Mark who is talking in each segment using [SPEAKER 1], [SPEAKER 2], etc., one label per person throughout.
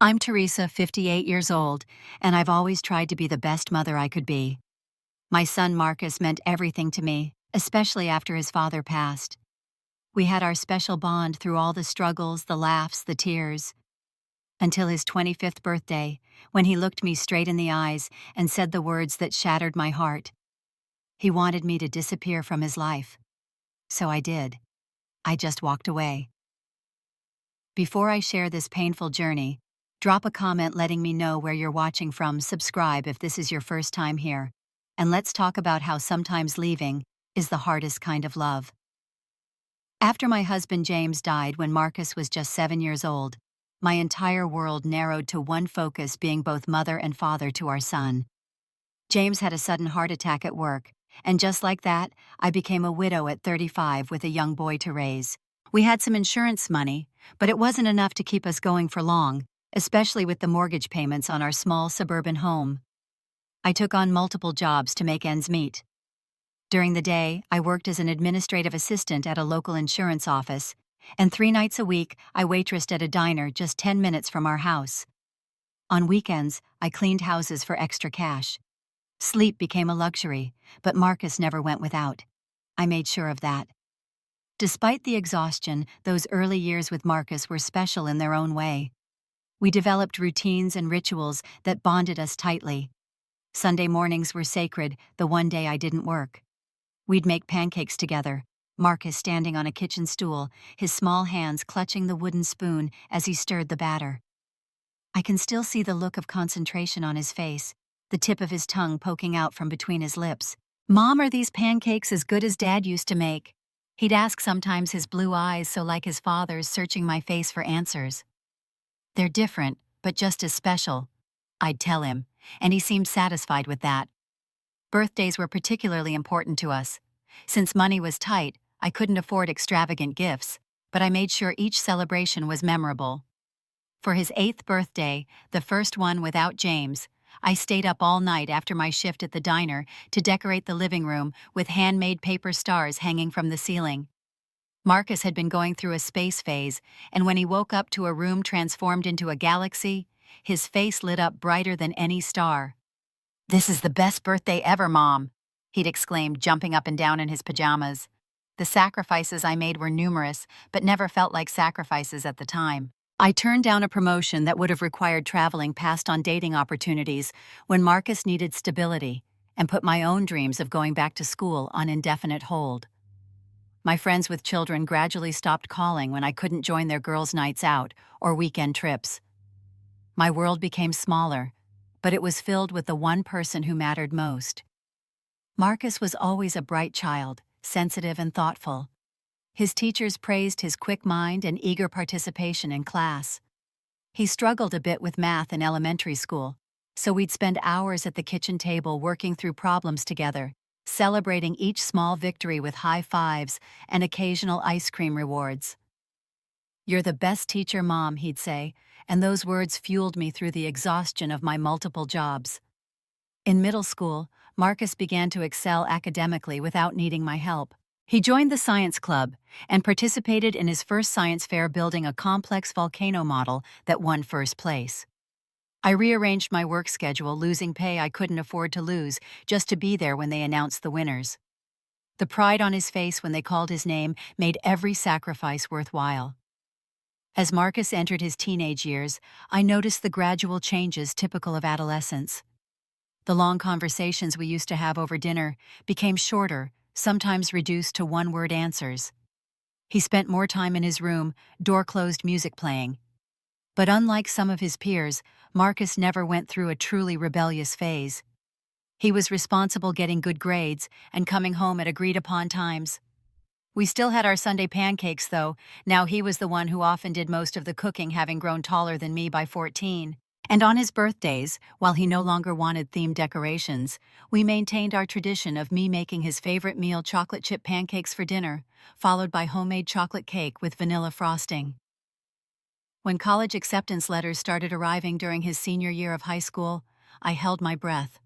[SPEAKER 1] I'm Teresa, 58 years old, and I've always tried to be the best mother I could be. My son Marcus meant everything to me, especially after his father passed. We had our special bond through all the struggles, the laughs, the tears, until his 25th birthday, when he looked me straight in the eyes and said the words that shattered my heart. He wanted me to disappear from his life. So I did. I just walked away. Before I share this painful journey, drop a comment letting me know where you're watching from, subscribe if this is your first time here, and let's talk about how sometimes leaving is the hardest kind of love. After my husband James died when Marcus was just 7 years old, my entire world narrowed to one focus, being both mother and father to our son. James had a sudden heart attack at work, and just like that, I became a widow at 35 with a young boy to raise. We had some insurance money, but it wasn't enough to keep us going for long, especially with the mortgage payments on our small suburban home. I took on multiple jobs to make ends meet. During the day, I worked as an administrative assistant at a local insurance office, and 3 nights a week, I waitressed at a diner just 10 minutes from our house. On weekends, I cleaned houses for extra cash. Sleep became a luxury, but Marcus never went without. I made sure of that. Despite the exhaustion, those early years with Marcus were special in their own way. We developed routines and rituals that bonded us tightly. Sunday mornings were sacred, the one day I didn't work. We'd make pancakes together, Marcus standing on a kitchen stool, his small hands clutching the wooden spoon as he stirred the batter. I can still see the look of concentration on his face, the tip of his tongue poking out from between his lips. "Mom, are these pancakes as good as Dad used to make?" He'd ask, sometimes his blue eyes so like his father's, searching my face for answers. "They're different, but just as special," I'd tell him, and he seemed satisfied with that. Birthdays were particularly important to us. Since money was tight, I couldn't afford extravagant gifts, but I made sure each celebration was memorable. For his 8th birthday, the first one without James, I stayed up all night after my shift at the diner to decorate the living room with handmade paper stars hanging from the ceiling. Marcus had been going through a space phase, and when he woke up to a room transformed into a galaxy, his face lit up brighter than any star. "This is the best birthday ever, Mom," he'd exclaimed, jumping up and down in his pajamas. The sacrifices I made were numerous, but never felt like sacrifices at the time. I turned down a promotion that would have required traveling, passed on dating opportunities when Marcus needed stability, and put my own dreams of going back to school on indefinite hold. My friends with children gradually stopped calling when I couldn't join their girls' nights out or weekend trips. My world became smaller, but it was filled with the one person who mattered most. Marcus was always a bright child, sensitive and thoughtful. His teachers praised his quick mind and eager participation in class. He struggled a bit with math in elementary school, so we'd spend hours at the kitchen table working through problems together, celebrating each small victory with high fives and occasional ice cream rewards. "You're the best teacher, Mom," he'd say, and those words fueled me through the exhaustion of my multiple jobs. In middle school, Marcus began to excel academically without needing my help. He joined the science club and participated in his first science fair, building a complex volcano model that won first place. I rearranged my work schedule, losing pay I couldn't afford to lose, just to be there when they announced the winners. The pride on his face when they called his name made every sacrifice worthwhile. As Marcus entered his teenage years, I noticed the gradual changes typical of adolescence. The long conversations we used to have over dinner became shorter, sometimes reduced to one-word answers. He spent more time in his room, door-closed, music playing. But unlike some of his peers, Marcus never went through a truly rebellious phase. He was responsible, getting good grades and coming home at agreed-upon times. We still had our Sunday pancakes, though. Now he was the one who often did most of the cooking, having grown taller than me by 14. And on his birthdays, while he no longer wanted themed decorations, we maintained our tradition of me making his favorite meal, chocolate chip pancakes, for dinner, followed by homemade chocolate cake with vanilla frosting. When college acceptance letters started arriving during his senior year of high school, I held my breath.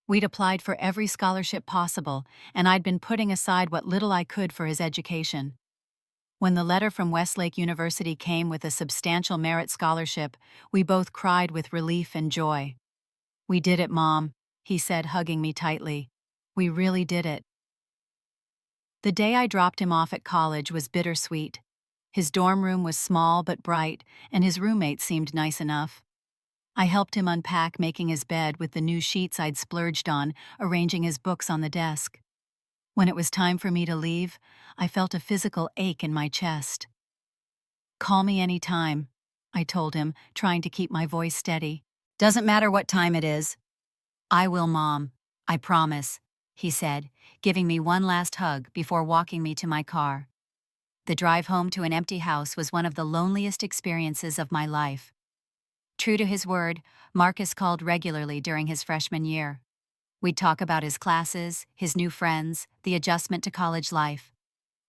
[SPEAKER 1] We'd applied for every scholarship possible, and I'd been putting aside what little I could for his education. When the letter from Westlake University came with a substantial merit scholarship, we both cried with relief and joy. "We did it, Mom," he said, hugging me tightly. "We really did it." The day I dropped him off at college was bittersweet. His dorm room was small but bright, and his roommate seemed nice enough. I helped him unpack, making his bed with the new sheets I'd splurged on, arranging his books on the desk. When it was time for me to leave, I felt a physical ache in my chest. "Call me any time," I told him, trying to keep my voice steady. "Doesn't matter what time it is." "I will, Mom. I promise," he said, giving me one last hug before walking me to my car. The drive home to an empty house was one of the loneliest experiences of my life. True to his word, Marcus called regularly during his freshman year. We'd talk about his classes, his new friends, the adjustment to college life.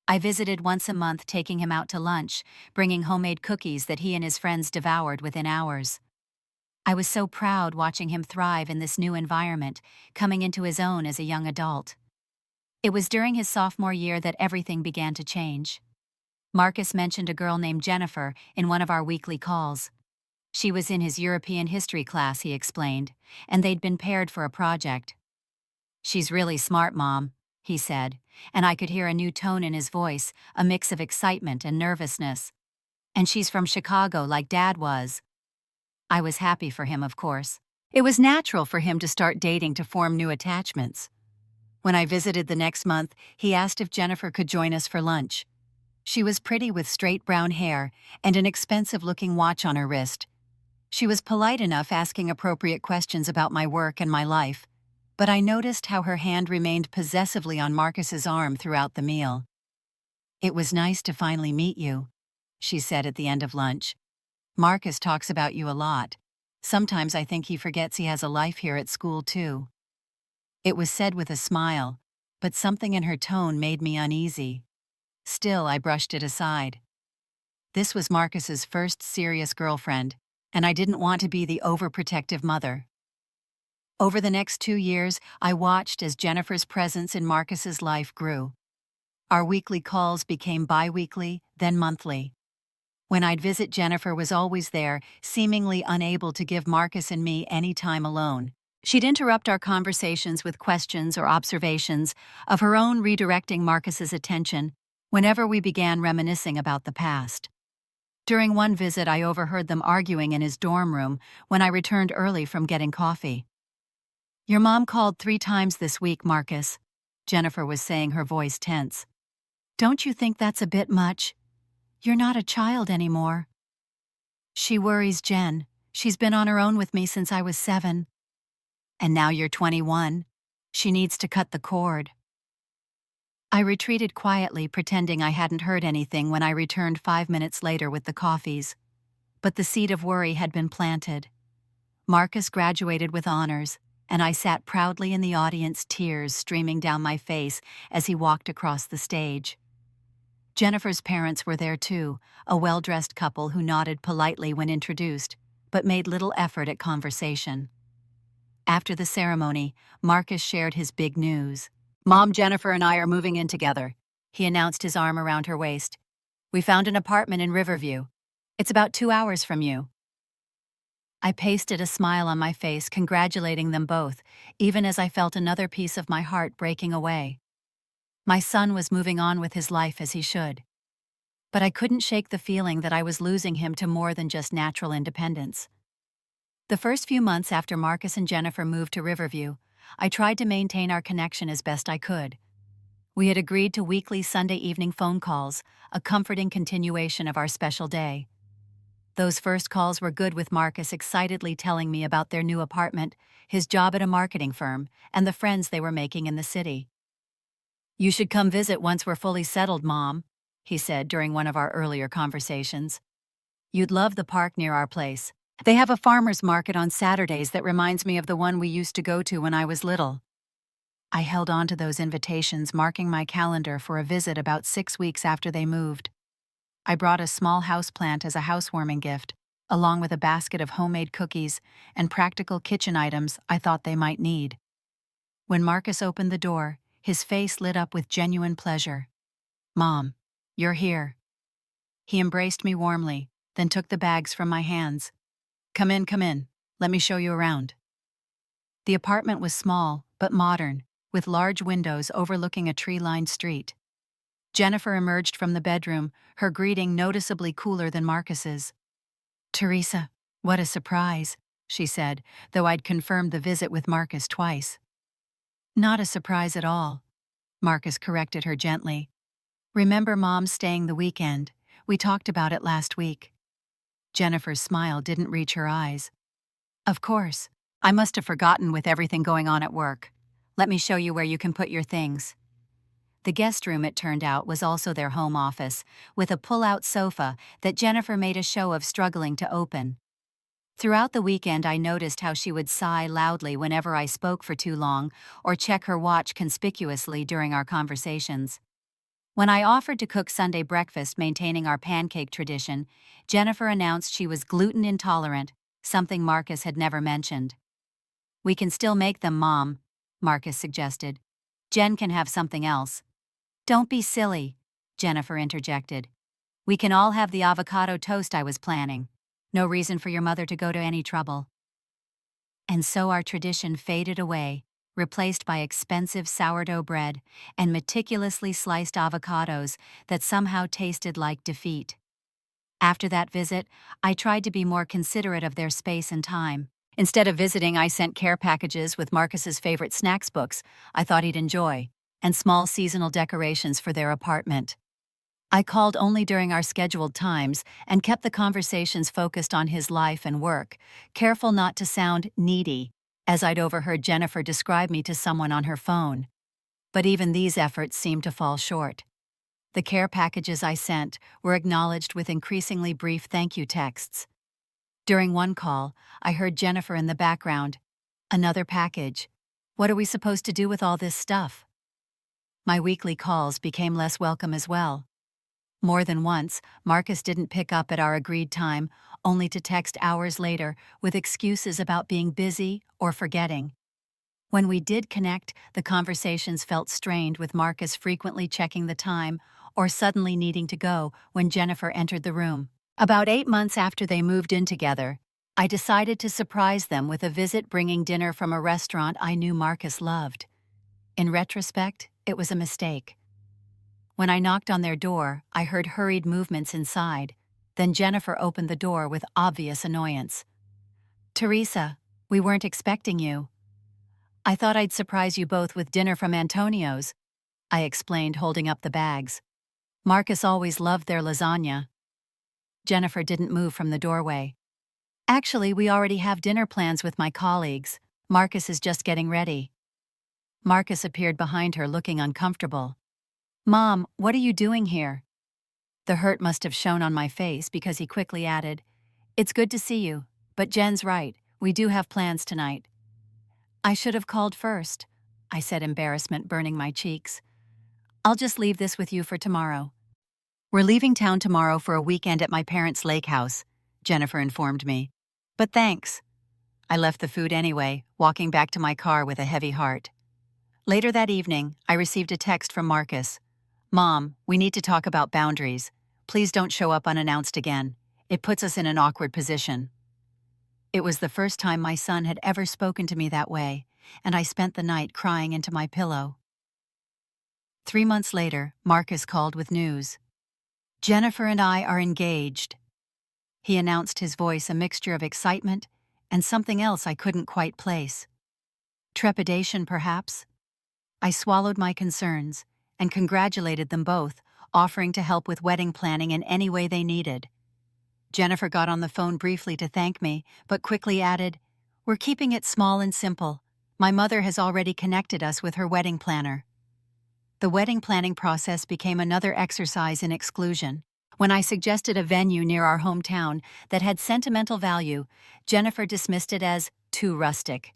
[SPEAKER 1] I visited once a month, taking him out to lunch, bringing homemade cookies that he and his friends devoured within hours. I was so proud watching him thrive in this new environment, coming into his own as a young adult. It was during his sophomore year that everything began to change. Marcus mentioned a girl named Jennifer in one of our weekly calls. She was in his European history class, he explained, and they'd been paired for a project. "She's really smart, Mom," he said, and I could hear a new tone in his voice, a mix of excitement and nervousness. "And she's from Chicago like Dad was." I was happy for him, of course. It was natural for him to start dating to form new attachments. When I visited the next month, he asked if Jennifer could join us for lunch. She was pretty with straight brown hair and an expensive-looking watch on her wrist. She was polite enough, asking appropriate questions about my work and my life, but I noticed how her hand remained possessively on Marcus's arm throughout the meal. "It was nice to finally meet you," she said at the end of lunch. "Marcus talks about you a lot. Sometimes I think he forgets he has a life here at school, too." It was said with a smile, but something in her tone made me uneasy. Still, I brushed it aside. This was Marcus's first serious girlfriend, and I didn't want to be the overprotective mother. Over the next 2 years, I watched as Jennifer's presence in Marcus's life grew. Our weekly calls became bi-weekly, then monthly. When I'd visit, Jennifer was always there, seemingly unable to give Marcus and me any time alone. She'd interrupt our conversations with questions or observations of her own, redirecting Marcus's attention whenever we began reminiscing about the past. During one visit, I overheard them arguing in his dorm room when I returned early from getting coffee. "Your mom called 3 times this week, Marcus," Jennifer was saying, her voice tense. "Don't you think that's a bit much? You're not a child anymore." "She worries, Jen. She's been on her own with me since I was 7. And now you're 21. She needs to cut the cord." I retreated quietly, pretending I hadn't heard anything when I returned 5 minutes later with the coffees. But the seed of worry had been planted. Marcus graduated with honors, and I sat proudly in the audience, tears streaming down my face as he walked across the stage. Jennifer's parents were there too, a well-dressed couple who nodded politely when introduced, but made little effort at conversation. After the ceremony, Marcus shared his big news. "Mom, Jennifer and I are moving in together," he announced, his arm around her waist. "We found an apartment in Riverview. It's about 2 hours from you." I pasted a smile on my face, congratulating them both, even as I felt another piece of my heart breaking away. My son was moving on with his life as he should. But I couldn't shake the feeling that I was losing him to more than just natural independence. The first few months after Marcus and Jennifer moved to Riverview, I tried to maintain our connection as best I could. We had agreed to weekly Sunday evening phone calls, a comforting continuation of our special day. Those first calls were good, with Marcus excitedly telling me about their new apartment, his job at a marketing firm, and the friends they were making in the city. "You should come visit once we're fully settled, Mom," he said during one of our earlier conversations. "You'd love the park near our place. They have a farmer's market on Saturdays that reminds me of the one we used to go to when I was little." I held on to those invitations, marking my calendar for a visit about 6 weeks after they moved. I brought a small houseplant as a housewarming gift, along with a basket of homemade cookies and practical kitchen items I thought they might need. When Marcus opened the door, his face lit up with genuine pleasure. "Mom, you're here. He embraced me warmly, then took the bags from my hands. Come in, come in. Let me show you around. The apartment was small, but modern, with large windows overlooking a tree-lined street. Jennifer emerged from the bedroom, her greeting noticeably cooler than Marcus's. Teresa, what a surprise, she said, though I'd confirmed the visit with Marcus twice. Not a surprise at all, Marcus corrected her gently. Remember Mom staying the weekend? We talked about it last week. Jennifer's smile didn't reach her eyes. Of course. I must have forgotten with everything going on at work. Let me show you where you can put your things. The guest room, it turned out, was also their home office, with a pull-out sofa that Jennifer made a show of struggling to open. Throughout the weekend, I noticed how she would sigh loudly whenever I spoke for too long or check her watch conspicuously during our conversations. When I offered to cook Sunday breakfast maintaining our pancake tradition, Jennifer announced she was gluten intolerant, something Marcus had never mentioned. We can still make them, Mom, Marcus suggested. Jen can have something else. Don't be silly, Jennifer interjected. We can all have the avocado toast I was planning. No reason for your mother to go to any trouble. And so our tradition faded away, replaced by expensive sourdough bread and meticulously sliced avocados that somehow tasted like defeat. After that visit, I tried to be more considerate of their space and time. Instead of visiting, I sent care packages with Marcus's favorite snacks books I thought he'd enjoy, and small seasonal decorations for their apartment. I called only during our scheduled times and kept the conversations focused on his life and work, careful not to sound needy, as I'd overheard Jennifer describe me to someone on her phone. But even these efforts seemed to fall short. The care packages I sent were acknowledged with increasingly brief thank you texts. During one call, I heard Jennifer in the background. Another package. What are we supposed to do with all this stuff? My weekly calls became less welcome as well. More than once, Marcus didn't pick up at our agreed time, only to text hours later with excuses about being busy or forgetting. When we did connect, the conversations felt strained, with Marcus frequently checking the time or suddenly needing to go when Jennifer entered the room. About 8 months after they moved in together, I decided to surprise them with a visit, bringing dinner from a restaurant I knew Marcus loved. In retrospect, it was a mistake. When I knocked on their door, I heard hurried movements inside. Then Jennifer opened the door with obvious annoyance. Teresa, we weren't expecting you. I thought I'd surprise you both with dinner from Antonio's, I explained, holding up the bags. Marcus always loved their lasagna. Jennifer didn't move from the doorway. Actually, we already have dinner plans with my colleagues. Marcus is just getting ready. Marcus appeared behind her, looking uncomfortable. Mom, what are you doing here? The hurt must have shown on my face because he quickly added, It's good to see you, but Jen's right, we do have plans tonight. I should have called first, I said, embarrassment burning my cheeks. I'll just leave this with you for tomorrow. We're leaving town tomorrow for a weekend at my parents' lake house, Jennifer informed me. But thanks. I left the food anyway, walking back to my car with a heavy heart. Later that evening, I received a text from Marcus. Mom, we need to talk about boundaries. Please don't show up unannounced again. It puts us in an awkward position. It was the first time my son had ever spoken to me that way, and I spent the night crying into my pillow. 3 months later, Marcus called with news. Jennifer and I are engaged. He announced, his voice a mixture of excitement and something else I couldn't quite place. Trepidation, perhaps? I swallowed my concerns and congratulated them both, offering to help with wedding planning in any way they needed. Jennifer got on the phone briefly to thank me, but quickly added, We're keeping it small and simple. My mother has already connected us with her wedding planner. The wedding planning process became another exercise in exclusion. When I suggested a venue near our hometown that had sentimental value, Jennifer dismissed it as too rustic.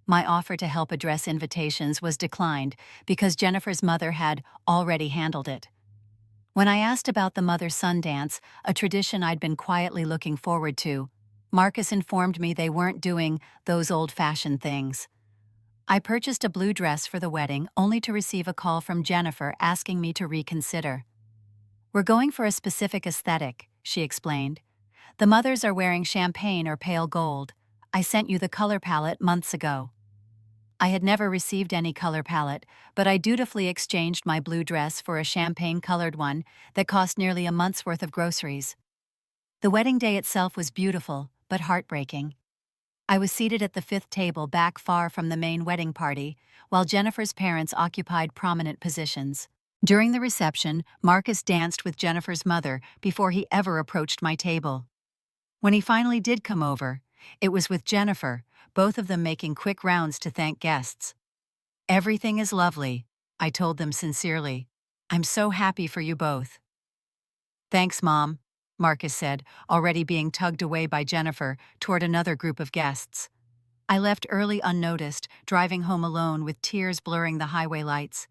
[SPEAKER 1] My offer to help address invitations was declined because Jennifer's mother had already handled it. When I asked about the mother-son dance, a tradition I'd been quietly looking forward to, Marcus informed me they weren't doing those old-fashioned things. I purchased a blue dress for the wedding only to receive a call from Jennifer asking me to reconsider. We're going for a specific aesthetic, she explained. The mothers are wearing champagne or pale gold. I sent you the color palette months ago. I had never received any color palette, but I dutifully exchanged my blue dress for a champagne-colored one that cost nearly a month's worth of groceries. The wedding day itself was beautiful, but heartbreaking. I was seated at the fifth table back far from the main wedding party, while Jennifer's parents occupied prominent positions. During the reception, Marcus danced with Jennifer's mother before he ever approached my table. When he finally did come over, it was with Jennifer, both of them making quick rounds to thank guests. "Everything is lovely," I told them sincerely. "I'm so happy for you both." "Thanks, Mom," Marcus said, already being tugged away by Jennifer toward another group of guests. I left early unnoticed, driving home alone with tears blurring the highway lights.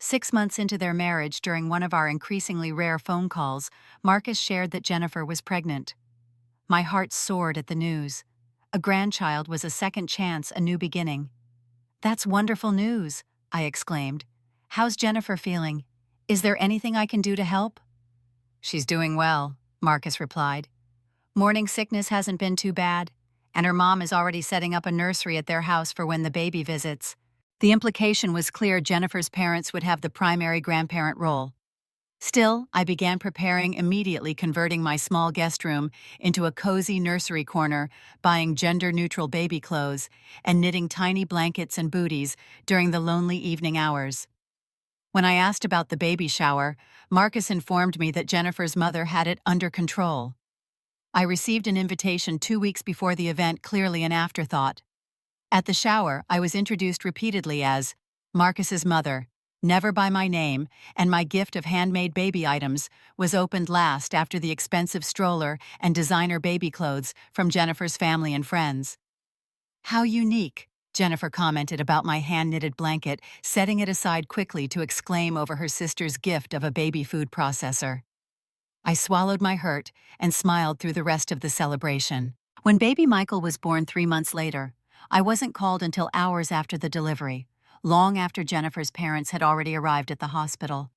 [SPEAKER 1] 6 months into their marriage, during one of our increasingly rare phone calls, Marcus shared that Jennifer was pregnant. My heart soared at the news. A grandchild was a second chance, a new beginning. "That's wonderful news," I exclaimed. "How's Jennifer feeling? Is there anything I can do to help?" "She's doing well," Marcus replied. "Morning sickness hasn't been too bad, and her mom is already setting up a nursery at their house for when the baby visits." The implication was clear: Jennifer's parents would have the primary grandparent role. Still, I began preparing immediately, converting my small guest room into a cozy nursery corner, buying gender-neutral baby clothes, and knitting tiny blankets and booties during the lonely evening hours. When I asked about the baby shower, Marcus informed me that Jennifer's mother had it under control. I received an invitation 2 weeks before the event, clearly an afterthought. At the shower, I was introduced repeatedly as Marcus's mother, never by my name, and my gift of handmade baby items was opened last after the expensive stroller and designer baby clothes from Jennifer's family and friends. "How unique," Jennifer commented about my hand-knitted blanket, setting it aside quickly to exclaim over her sister's gift of a baby food processor. I swallowed my hurt and smiled through the rest of the celebration. When baby Michael was born 3 months later, I wasn't called until hours after the delivery, long after Jennifer's parents had already arrived at the hospital.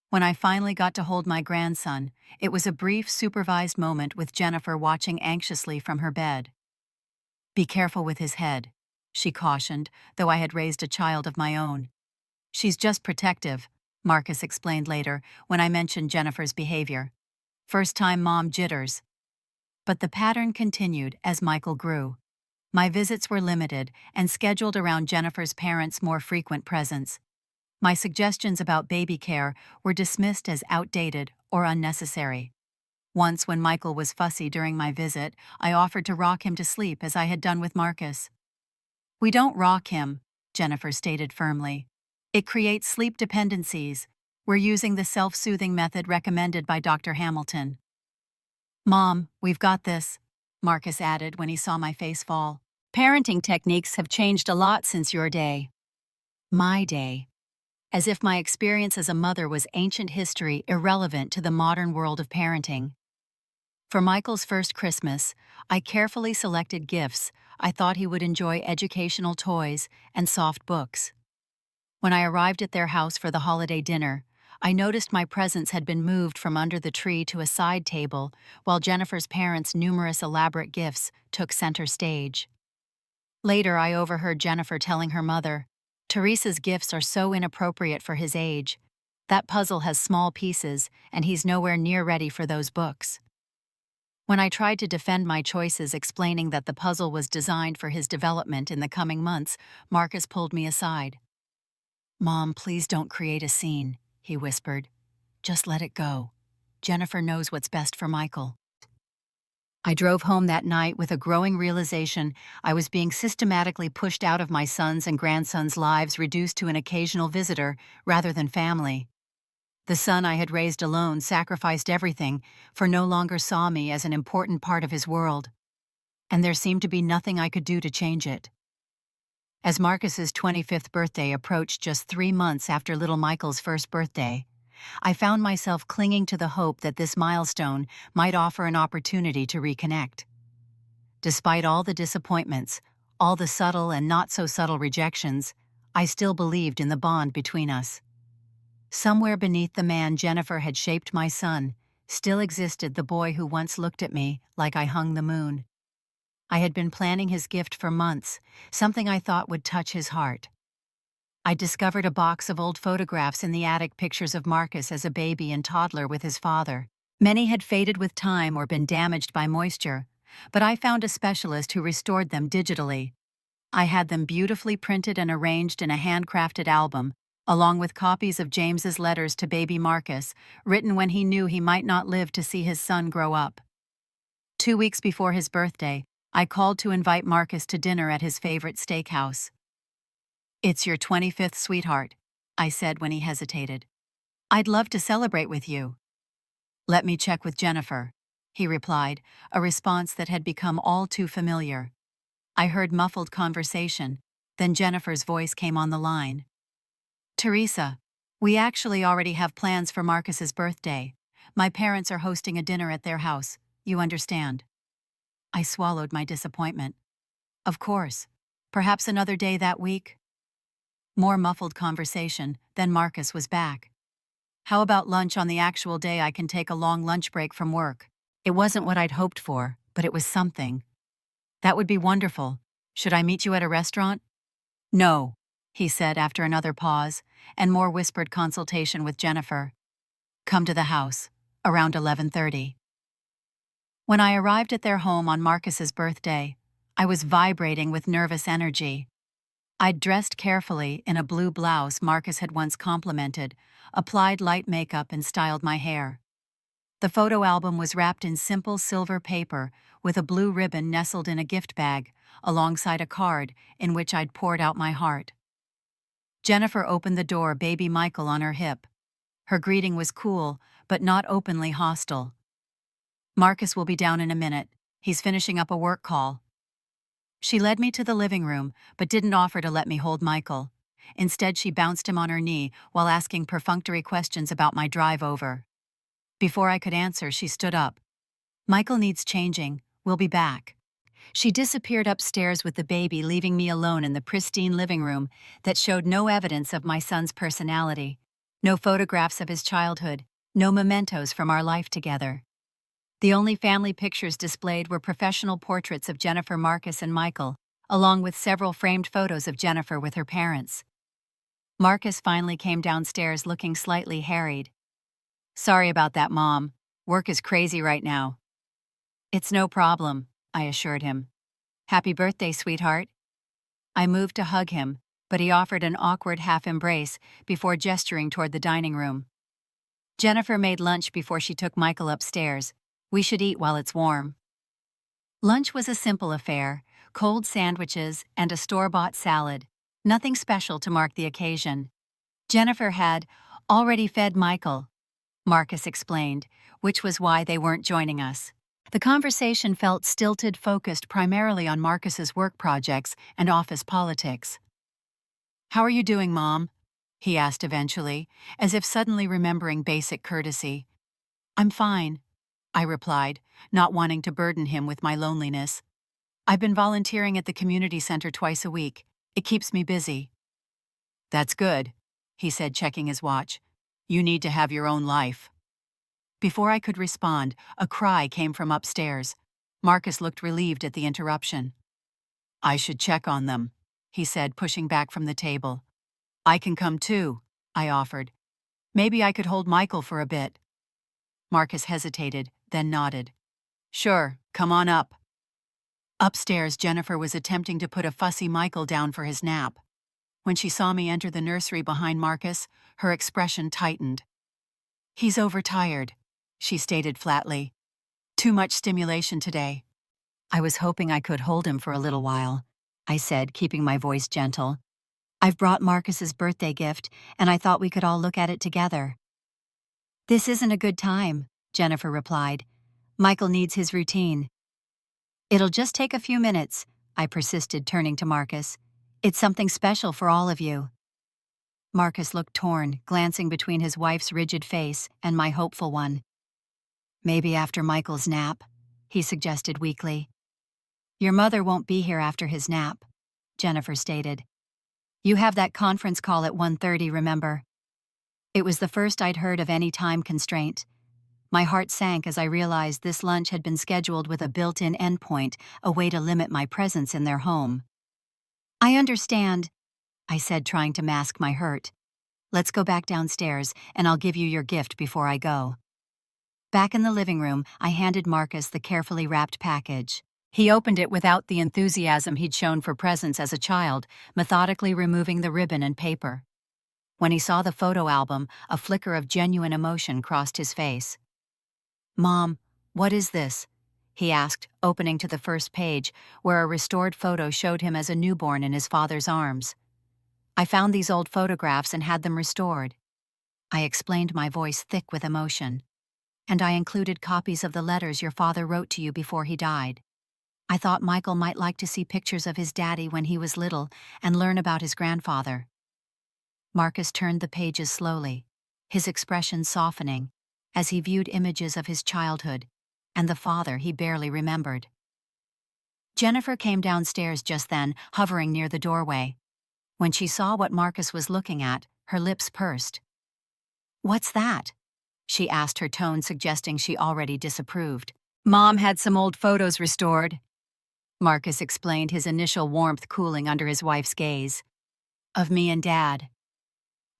[SPEAKER 1] When I finally got to hold my grandson, it was a brief, supervised moment with Jennifer watching anxiously from her bed. "Be careful with his head," she cautioned, though I had raised a child of my own. "She's just protective," Marcus explained later when I mentioned Jennifer's behavior. "First-time mom jitters." But the pattern continued as Michael grew. My visits were limited and scheduled around Jennifer's parents' more frequent presence. My suggestions about baby care were dismissed as outdated or unnecessary. Once, when Michael was fussy during my visit, I offered to rock him to sleep as I had done with Marcus. "We don't rock him," Jennifer stated firmly. "It creates sleep dependencies. We're using the self-soothing method recommended by Dr. Hamilton." "Mom, we've got this," Marcus added when he saw my face fall. "Parenting techniques have changed a lot since your day." My day. As if my experience as a mother was ancient history, irrelevant to the modern world of parenting. For Michael's first Christmas, I carefully selected gifts I thought he would enjoy: educational toys and soft books. When I arrived at their house for the holiday dinner, I noticed my presents had been moved from under the tree to a side table, while Jennifer's parents' numerous elaborate gifts took center stage. Later, I overheard Jennifer telling her mother, "Teresa's gifts are so inappropriate for his age. That puzzle has small pieces, and he's nowhere near ready for those books." When I tried to defend my choices, explaining that the puzzle was designed for his development in the coming months, Marcus pulled me aside. "Mom, please don't create a scene," he whispered. "Just let it go. Jennifer knows what's best for Michael." I drove home that night with a growing realization I was being systematically pushed out of my son's and grandson's lives, reduced to an occasional visitor rather than family. The son I had raised alone sacrificed everything, for no longer saw me as an important part of his world. And there seemed to be nothing I could do to change it. As Marcus's 25th birthday approached, just 3 months after little Michael's first birthday, I found myself clinging to the hope that this milestone might offer an opportunity to reconnect. Despite all the disappointments, all the subtle and not-so-subtle rejections, I still believed in the bond between us. Somewhere beneath the man Jennifer had shaped my son, still existed the boy who once looked at me like I hung the moon. I had been planning his gift for months, something I thought would touch his heart. I discovered a box of old photographs in the attic, pictures of Marcus as a baby and toddler with his father. Many had faded with time or been damaged by moisture, but I found a specialist who restored them digitally. I had them beautifully printed and arranged in a handcrafted album, along with copies of James's letters to baby Marcus, written when he knew he might not live to see his son grow up. 2 weeks before his birthday, I called to invite Marcus to dinner at his favorite steakhouse. "It's your 25th, sweetheart," I said when he hesitated. "I'd love to celebrate with you." "Let me check with Jennifer," he replied, a response that had become all too familiar. I heard muffled conversation, then Jennifer's voice came on the line. "Teresa, we actually already have plans for Marcus's birthday. My parents are hosting a dinner at their house, you understand." I swallowed my disappointment. "Of course. Perhaps another day that week?" More muffled conversation, then Marcus was back. "How about lunch on the actual day? I can take a long lunch break from work." It wasn't what I'd hoped for, but it was something. "That would be wonderful. Should I meet you at a restaurant?" "No," he said after another pause, and more whispered consultation with Jennifer. "Come to the house, around 11:30. When I arrived at their home on Marcus's birthday, I was vibrating with nervous energy. I'd dressed carefully in a blue blouse Marcus had once complimented, applied light makeup and styled my hair. The photo album was wrapped in simple silver paper with a blue ribbon nestled in a gift bag, alongside a card in which I'd poured out my heart. Jennifer opened the door, baby Michael on her hip. Her greeting was cool, but not openly hostile. "Marcus will be down in a minute. He's finishing up a work call." She led me to the living room, but didn't offer to let me hold Michael. Instead, she bounced him on her knee while asking perfunctory questions about my drive over. Before I could answer, she stood up. "Michael needs changing. We'll be back." She disappeared upstairs with the baby, leaving me alone in the pristine living room that showed no evidence of my son's personality. No photographs of his childhood, no mementos from our life together. The only family pictures displayed were professional portraits of Jennifer, Marcus, and Michael, along with several framed photos of Jennifer with her parents. Marcus finally came downstairs looking slightly harried. "Sorry about that, Mom. Work is crazy right now." "It's no problem," I assured him. "Happy birthday, sweetheart." I moved to hug him, but he offered an awkward half embrace before gesturing toward the dining room. Jennifer made lunch before she took Michael upstairs. We should eat while it's warm. Lunch was a simple affair, cold sandwiches and a store-bought salad, nothing special to mark the occasion. Jennifer had already fed Michael, Marcus explained, which was why they weren't joining us. The conversation felt stilted, focused primarily on Marcus's work projects and office politics. "How are you doing, Mom?" he asked eventually, as if suddenly remembering basic courtesy. "I'm fine," I replied, not wanting to burden him with my loneliness. "I've been volunteering at the community center twice a week. It keeps me busy." "That's good," he said, checking his watch. "You need to have your own life." Before I could respond, a cry came from upstairs. Marcus looked relieved at the interruption. "I should check on them," he said, pushing back from the table. "I can come too," I offered. "Maybe I could hold Michael for a bit." Marcus hesitated, then nodded. "Sure, come on up." Upstairs, Jennifer was attempting to put a fussy Michael down for his nap. When she saw me enter the nursery behind Marcus, her expression tightened. "He's overtired," she stated flatly. "Too much stimulation today." "I was hoping I could hold him for a little while," I said, keeping my voice gentle. "I've brought Marcus's birthday gift, and I thought we could all look at it together." "This isn't a good time," Jennifer replied. "Michael needs his routine." "It'll just take a few minutes," I persisted, turning to Marcus. "It's something special for all of you." Marcus looked torn, glancing between his wife's rigid face and my hopeful one. "Maybe after Michael's nap," he suggested weakly. "Your mother won't be here after his nap," Jennifer stated. "You have that conference call at 1:30, remember?" It was the first I'd heard of any time constraint. My heart sank as I realized this lunch had been scheduled with a built-in endpoint, a way to limit my presence in their home. "I understand," I said, trying to mask my hurt. "Let's go back downstairs, and I'll give you your gift before I go." Back in the living room, I handed Marcus the carefully wrapped package. He opened it without the enthusiasm he'd shown for presents as a child, methodically removing the ribbon and paper. When he saw the photo album, a flicker of genuine emotion crossed his face. "Mom, what is this?" he asked, opening to the first page, where a restored photo showed him as a newborn in his father's arms. "I found these old photographs and had them restored." I explained, my voice thick with emotion. "And I included copies of the letters your father wrote to you before he died. I thought Michael might like to see pictures of his daddy when he was little and learn about his grandfather." Marcus turned the pages slowly, his expression softening, as he viewed images of his childhood and the father he barely remembered. Jennifer came downstairs just then, hovering near the doorway. When she saw what Marcus was looking at, her lips pursed. "What's that?" she asked, her tone suggesting she already disapproved. "Mom had some old photos restored," Marcus explained, his initial warmth cooling under his wife's gaze. "Of me and Dad."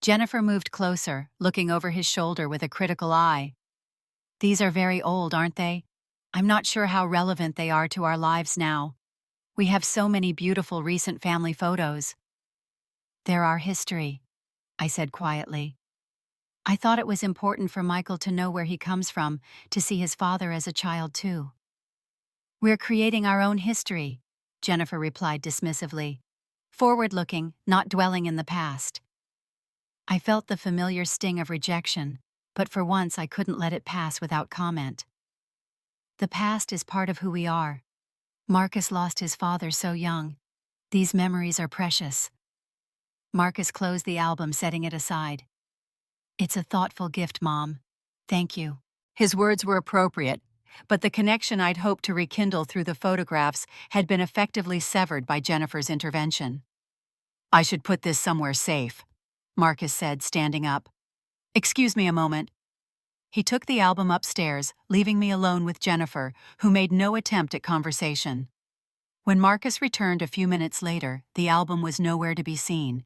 [SPEAKER 1] Jennifer moved closer, looking over his shoulder with a critical eye. "These are very old, aren't they? I'm not sure how relevant they are to our lives now. We have so many beautiful recent family photos." "They're our history," I said quietly. "I thought it was important for Michael to know where he comes from, to see his father as a child too." "We're creating our own history," Jennifer replied dismissively. "Forward-looking, not dwelling in the past." I felt the familiar sting of rejection, but for once I couldn't let it pass without comment. "The past is part of who we are. Marcus lost his father so young. These memories are precious." Marcus closed the album, setting it aside. "It's a thoughtful gift, Mom. Thank you." His words were appropriate, but the connection I'd hoped to rekindle through the photographs had been effectively severed by Jennifer's intervention. "I should put this somewhere safe," Marcus said, standing up. "Excuse me a moment." He took the album upstairs, leaving me alone with Jennifer, who made no attempt at conversation. When Marcus returned a few minutes later, the album was nowhere to be seen.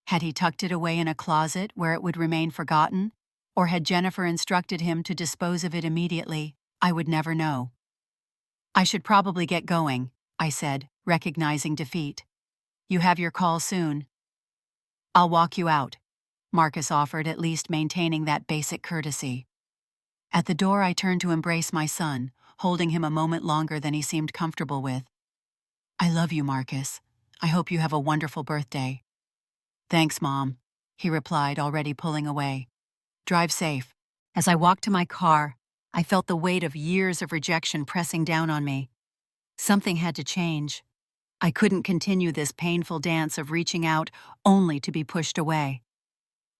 [SPEAKER 1] Had he tucked it away in a closet where it would remain forgotten? Or had Jennifer instructed him to dispose of it immediately? I would never know. "I should probably get going," I said, recognizing defeat. "You have your call soon." "I'll walk you out," Marcus offered, at least maintaining that basic courtesy. At the door, I turned to embrace my son, holding him a moment longer than he seemed comfortable with. "I love you, Marcus. I hope you have a wonderful birthday." "Thanks, Mom," he replied, already pulling away. "Drive safe." As I walked to my car, I felt the weight of years of rejection pressing down on me. Something had to change. I couldn't continue this painful dance of reaching out only to be pushed away.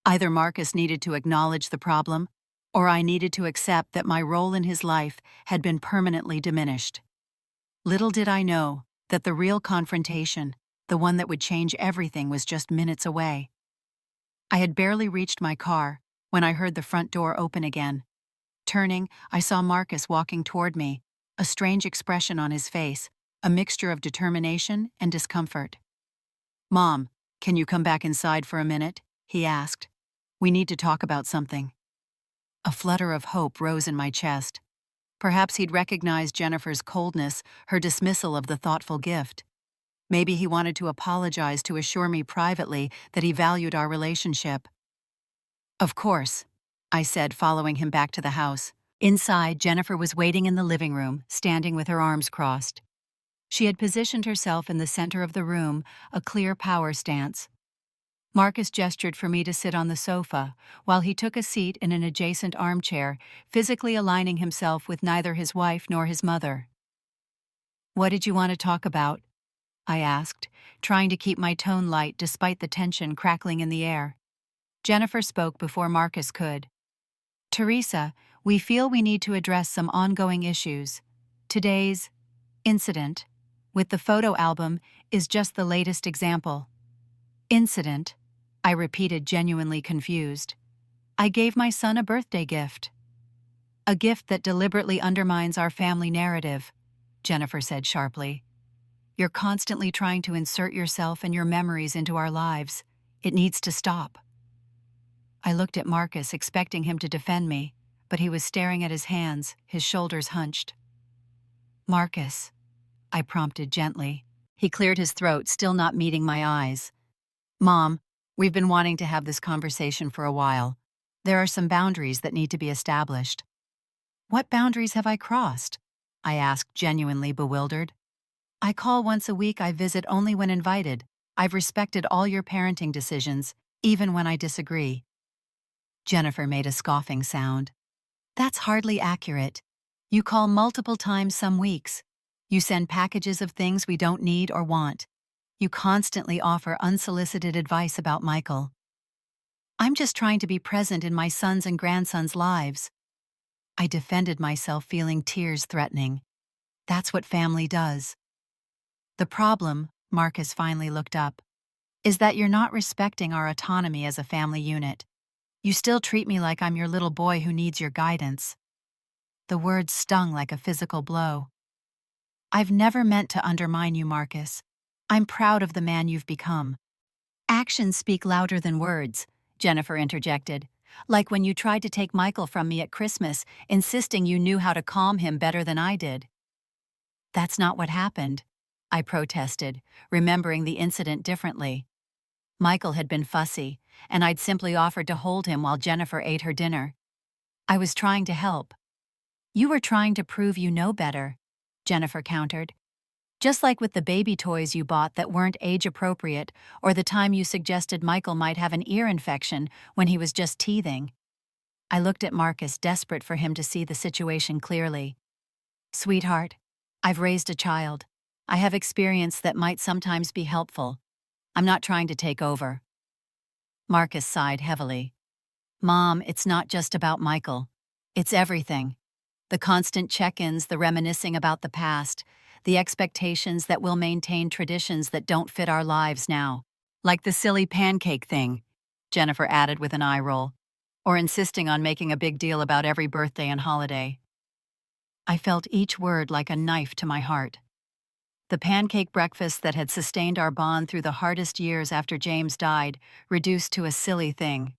[SPEAKER 1] Either Marcus needed to acknowledge the problem, or I needed to accept that my role in his life had been permanently diminished. Little did I know that the real confrontation, the one that would change everything, was just minutes away. I had barely reached my car when I heard the front door open again. Turning, I saw Marcus walking toward me, a strange expression on his face, a mixture of determination and discomfort. "Mom, can you come back inside for a minute?" he asked. "We need to talk about something." A flutter of hope rose in my chest. Perhaps he'd recognized Jennifer's coldness, her dismissal of the thoughtful gift. Maybe he wanted to apologize to assure me privately that he valued our relationship. "Of course," I said, following him back to the house. Inside, Jennifer was waiting in the living room, standing with her arms crossed. She had positioned herself in the center of the room, a clear power stance. Marcus gestured for me to sit on the sofa, while he took a seat in an adjacent armchair, physically aligning himself with neither his wife nor his mother. "What did you want to talk about?" I asked, trying to keep my tone light despite the tension crackling in the air. Jennifer spoke before Marcus could. "Teresa, we feel we need to address some ongoing issues. Today's incident with the photo album is just the latest example." "Incident?" I repeated, genuinely confused. I gave my son a birthday gift. A gift that deliberately undermines our family narrative, Jennifer said sharply. You're constantly trying to insert yourself and your memories into our lives. It needs to stop. I looked at Marcus, expecting him to defend me, but he was staring at his hands, his shoulders hunched. Marcus, I prompted gently. He cleared his throat, still not meeting my eyes. Mom, we've been wanting to have this conversation for a while. There are some boundaries that need to be established. What boundaries have I crossed? I asked, genuinely bewildered. I call once a week, I visit only when invited. I've respected all your parenting decisions, even when I disagree. Jennifer made a scoffing sound. That's hardly accurate. You call multiple times some weeks. You send packages of things we don't need or want. You constantly offer unsolicited advice about Michael. I'm just trying to be present in my son's and grandson's lives. I defended myself, feeling tears threatening. That's what family does. The problem, Marcus finally looked up, is that you're not respecting our autonomy as a family unit. You still treat me like I'm your little boy who needs your guidance. The words stung like a physical blow. I've never meant to undermine you, Marcus. I'm proud of the man you've become. Actions speak louder than words, Jennifer interjected. Like when you tried to take Michael from me at Christmas, insisting you knew how to calm him better than I did. That's not what happened, I protested, remembering the incident differently. Michael had been fussy, and I'd simply offered to hold him while Jennifer ate her dinner. I was trying to help. You were trying to prove you know better, Jennifer countered. Just like with the baby toys you bought that weren't age-appropriate, or the time you suggested Michael might have an ear infection when he was just teething. I looked at Marcus, desperate for him to see the situation clearly. Sweetheart, I've raised a child. I have experience that might sometimes be helpful. I'm not trying to take over. Marcus sighed heavily. Mom, it's not just about Michael. It's everything. The constant check-ins, the reminiscing about the past, the expectations that we'll maintain traditions that don't fit our lives now. Like the silly pancake thing, Jennifer added with an eye roll, or insisting on making a big deal about every birthday and holiday. I felt each word like a knife to my heart. The pancake breakfast that had sustained our bond through the hardest years after James died, reduced to a silly thing.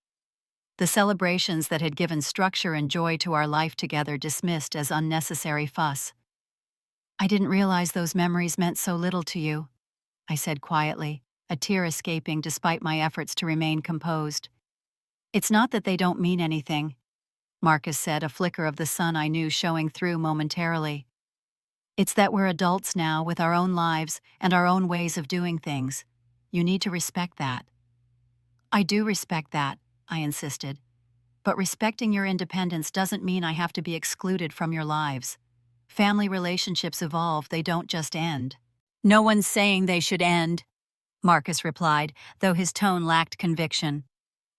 [SPEAKER 1] The celebrations that had given structure and joy to our life together, dismissed as unnecessary fuss. I didn't realize those memories meant so little to you, I said quietly, a tear escaping despite my efforts to remain composed. It's not that they don't mean anything, Marcus said, a flicker of the sun I knew showing through momentarily. It's that we're adults now with our own lives and our own ways of doing things. You need to respect that. I do respect that, I insisted. But respecting your independence doesn't mean I have to be excluded from your lives. Family relationships evolve, they don't just end. No one's saying they should end, Marcus replied, though his tone lacked conviction.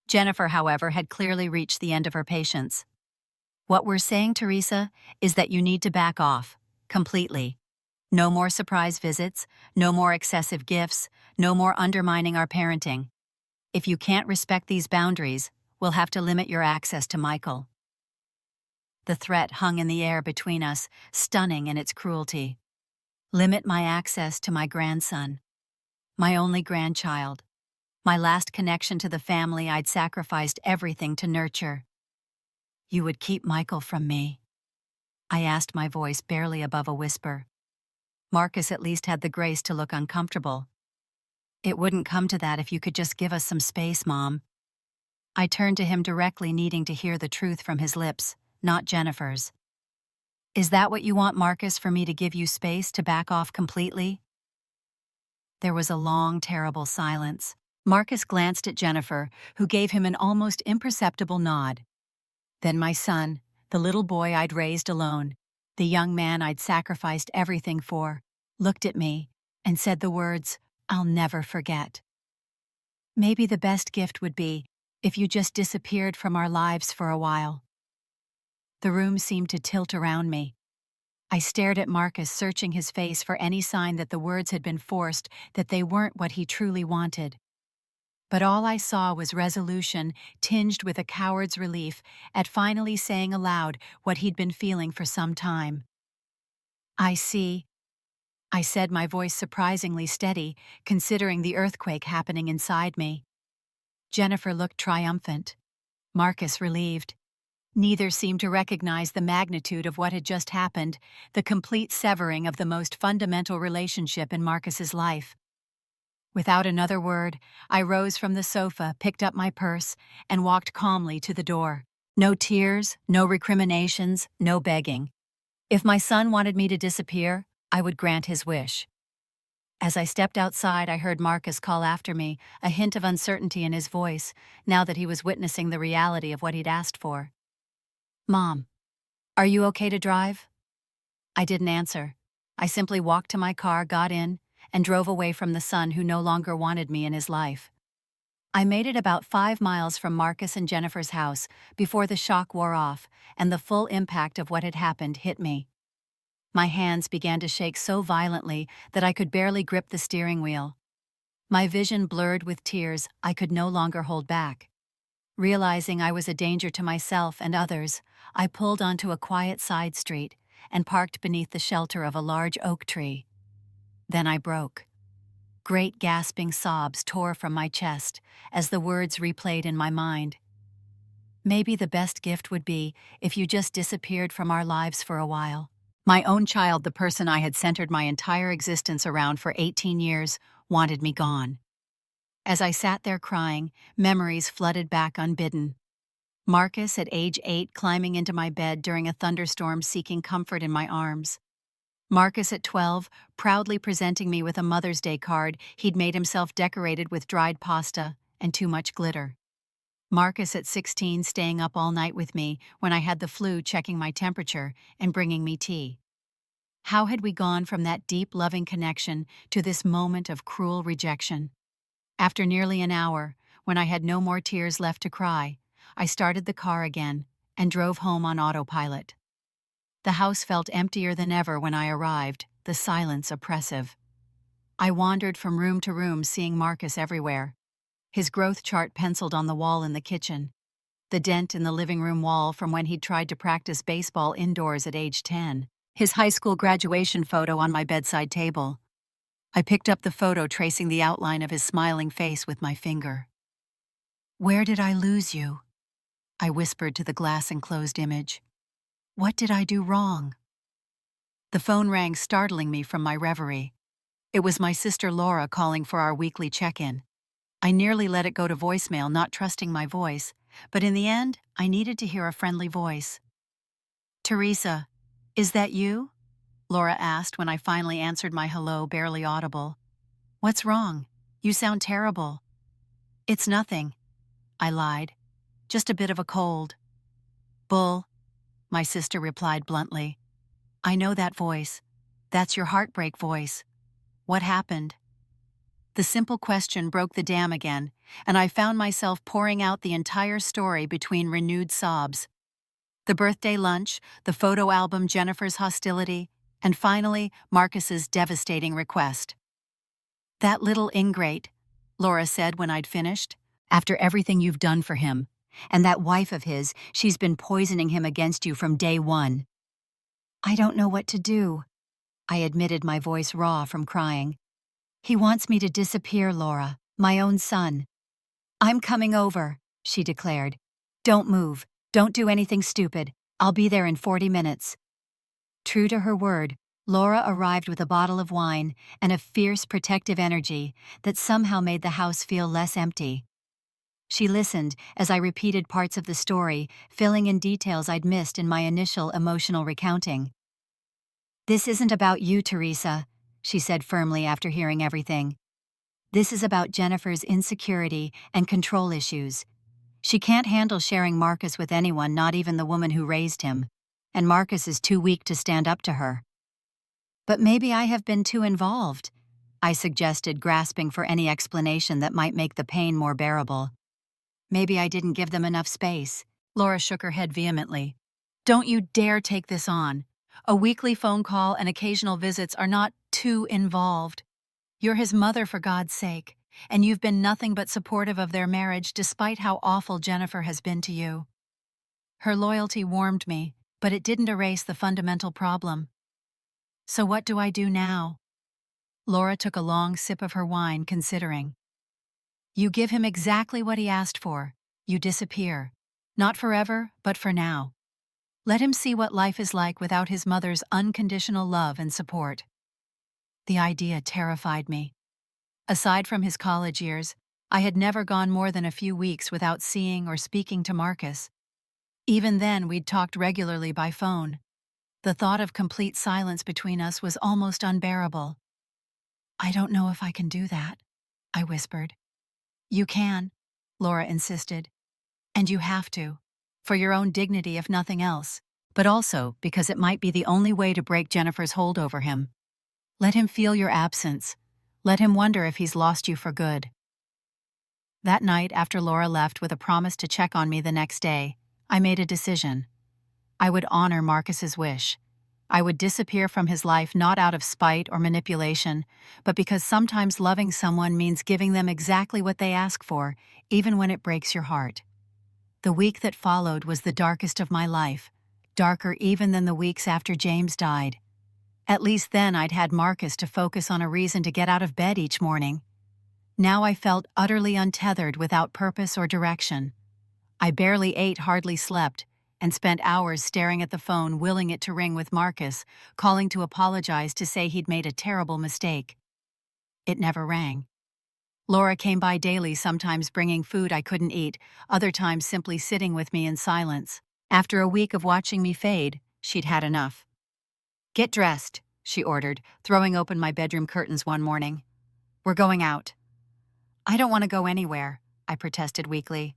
[SPEAKER 1] Jennifer, however, had clearly reached the end of her patience. What we're saying, Teresa, is that you need to back off. Completely. No more surprise visits, no more excessive gifts, no more undermining our parenting. If you can't respect these boundaries, we'll have to limit your access to Michael. The threat hung in the air between us, stunning in its cruelty. Limit my access to my grandson. My only grandchild. My last connection to the family I'd sacrificed everything to nurture. You would keep Michael from me? I asked, my voice barely above a whisper. Marcus at least had the grace to look uncomfortable. It wouldn't come to that if you could just give us some space, Mom. I turned to him directly, needing to hear the truth from his lips, not Jennifer's. Is that what you want, Marcus, for me to give you space to back off completely? There was a long, terrible silence. Marcus glanced at Jennifer, who gave him an almost imperceptible nod. Then my son, the little boy I'd raised alone, the young man I'd sacrificed everything for, looked at me and said the words I'll never forget. Maybe the best gift would be if you just disappeared from our lives for a while. The room seemed to tilt around me. I stared at Marcus, searching his face for any sign that the words had been forced, that they weren't what he truly wanted. But all I saw was resolution tinged with a coward's relief at finally saying aloud what he'd been feeling for some time. "I see," I said, my voice surprisingly steady, considering the earthquake happening inside me. Jennifer looked triumphant. Marcus relieved. Neither seemed to recognize the magnitude of what had just happened, the complete severing of the most fundamental relationship in Marcus's life. Without another word, I rose from the sofa, picked up my purse, and walked calmly to the door. No tears, no recriminations, no begging. If my son wanted me to disappear, I would grant his wish. As I stepped outside, I heard Marcus call after me, a hint of uncertainty in his voice, now that he was witnessing the reality of what he'd asked for. "Mom, are you okay to drive?" I didn't answer. I simply walked to my car, got in, and drove away from the son who no longer wanted me in his life. I made it about 5 miles from Marcus and Jennifer's house before the shock wore off and the full impact of what had happened hit me. My hands began to shake so violently that I could barely grip the steering wheel. My vision blurred with tears I could no longer hold back. Realizing I was a danger to myself and others, I pulled onto a quiet side street and parked beneath the shelter of a large oak tree. Then I broke. Great gasping sobs tore from my chest as the words replayed in my mind. Maybe the best gift would be if you just disappeared from our lives for a while. My own child, the person I had centered my entire existence around for 18 years, wanted me gone. As I sat there crying, memories flooded back unbidden. Marcus at age 8 climbing into my bed during a thunderstorm seeking comfort in my arms. Marcus at 12 proudly presenting me with a Mother's Day card he'd made himself decorated with dried pasta and too much glitter. Marcus at 16 staying up all night with me when I had the flu, checking my temperature and bringing me tea. How had we gone from that deep, loving connection to this moment of cruel rejection? After nearly an hour, when I had no more tears left to cry, I started the car again and drove home on autopilot. The house felt emptier than ever when I arrived, the silence oppressive. I wandered from room to room, seeing Marcus everywhere. His growth chart penciled on the wall in the kitchen, the dent in the living room wall from when he'd tried to practice baseball indoors at age 10, his high school graduation photo on my bedside table. I picked up the photo, tracing the outline of his smiling face with my finger. "Where did I lose you?" I whispered to the glass-enclosed image. "What did I do wrong?" The phone rang, startling me from my reverie. It was my sister Laura calling for our weekly check-in. I nearly let it go to voicemail, not trusting my voice, but in the end, I needed to hear a friendly voice. "Teresa, is that you?" Laura asked when I finally answered my hello, barely audible. "What's wrong? You sound terrible." "It's nothing," I lied. "Just a bit of a cold." "Bull," my sister replied bluntly. "I know that voice. That's your heartbreak voice. What happened?" The simple question broke the dam again, and I found myself pouring out the entire story between renewed sobs. The birthday lunch, the photo album, Jennifer's hostility, and finally, Marcus's devastating request. "That little ingrate," Laura said when I'd finished. "After everything you've done for him. And that wife of his, she's been poisoning him against you from day one." "I don't know what to do," I admitted, my voice raw from crying. "He wants me to disappear, Laura, my own son." "I'm coming over," she declared. "Don't move. Don't do anything stupid. I'll be there in 40 minutes. True to her word, Laura arrived with a bottle of wine and a fierce, protective energy that somehow made the house feel less empty. She listened as I repeated parts of the story, filling in details I'd missed in my initial emotional recounting. "This isn't about you, Teresa," she said firmly after hearing everything. "This is about Jennifer's insecurity and control issues. She can't handle sharing Marcus with anyone, not even the woman who raised him, and Marcus is too weak to stand up to her." "But maybe I have been too involved," I suggested, grasping for any explanation that might make the pain more bearable. "Maybe I didn't give them enough space." Laura shook her head vehemently. "Don't you dare take this on. A weekly phone call and occasional visits are not too involved. You're his mother, for God's sake. and you've been nothing but supportive of their marriage despite how awful Jennifer has been to you." Her loyalty warmed me, but it didn't erase the fundamental problem. "So what do I do now?" Laura took a long sip of her wine, considering. "You give him exactly what he asked for. You disappear. Not forever, but for now. Let him see what life is like without his mother's unconditional love and support." The idea terrified me. Aside from his college years, I had never gone more than a few weeks without seeing or speaking to Marcus. Even then, we'd talked regularly by phone. The thought of complete silence between us was almost unbearable. "I don't know if I can do that," I whispered. "You can," Laura insisted. "And you have to. For your own dignity if nothing else, but also because it might be the only way to break Jennifer's hold over him. Let him feel your absence. Let him wonder if he's lost you for good." That night, after Laura left with a promise to check on me the next day, I made a decision. I would honor Marcus's wish. I would disappear from his life not out of spite or manipulation, but because sometimes loving someone means giving them exactly what they ask for, even when it breaks your heart. The week that followed was the darkest of my life, darker even than the weeks after James died. At least then I'd had Marcus to focus on a reason to get out of bed each morning. Now I felt utterly untethered, without purpose or direction. I barely ate, hardly slept, and spent hours staring at the phone, willing it to ring with Marcus, calling to apologize, to say he'd made a terrible mistake. It never rang. Laura came by daily, sometimes bringing food I couldn't eat, other times simply sitting with me in silence. After a week of watching me fade, she'd had enough. "Get dressed," she ordered, throwing open my bedroom curtains one morning. "We're going out." "I don't want to go anywhere," I protested weakly.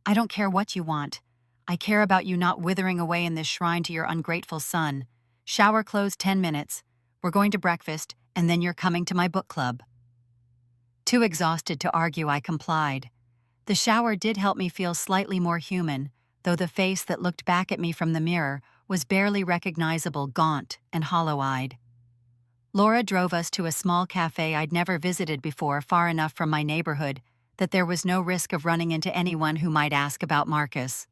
[SPEAKER 1] "I don't care what you want. I care about you not withering away in this shrine to your ungrateful son. Shower clothes 10 minutes. We're going to breakfast, and then you're coming to my book club." Too exhausted to argue, I complied. The shower did help me feel slightly more human, though the face that looked back at me from the mirror was barely recognizable, gaunt and hollow-eyed. Laura drove us to a small cafe I'd never visited before, far enough from my neighborhood that there was no risk of running into anyone who might ask about Marcus.